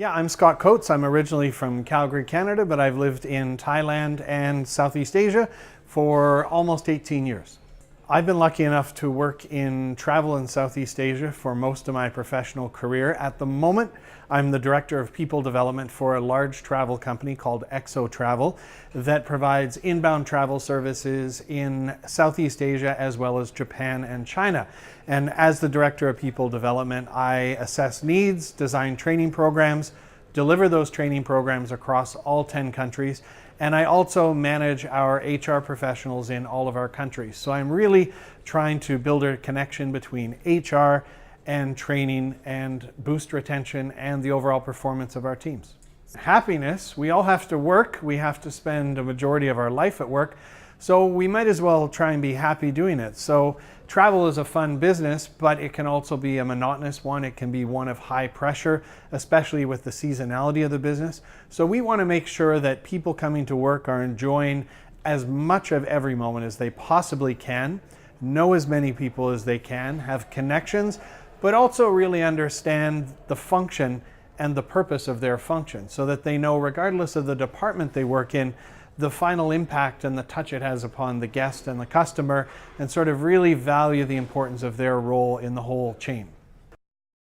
Yeah, I'm Scott Coates. I'm originally from Calgary, Canada, but I've lived in Thailand and Southeast Asia for almost 18 years. I've been lucky enough to work in travel in Southeast Asia for most of my professional career. At the moment, I'm the Director of People Development for a large travel company called Exo Travel that provides inbound travel services in Southeast Asia as well as Japan and China. And as the Director of People Development, I assess needs, design training programs, deliver those training programs across all 10 countries, and I also manage our HR professionals in all of our countries. So I'm really trying to build a connection between HR and training and boost retention and the overall performance of our teams. Happiness, we all have to work. We have to spend a majority of our life at work. So we might as well try and be happy doing it. So travel is a fun business, but it can also be a monotonous one. It can be one of high pressure, especially with the seasonality of the business. So we want to make sure that people coming to work are enjoying as much of every moment as they possibly can, know as many people as they can, have connections, but also really understand the function and the purpose of their function so that they know, regardless of the department they work in, the final impact and the touch it has upon the guest and the customer, and sort of really value the importance of their role in the whole chain.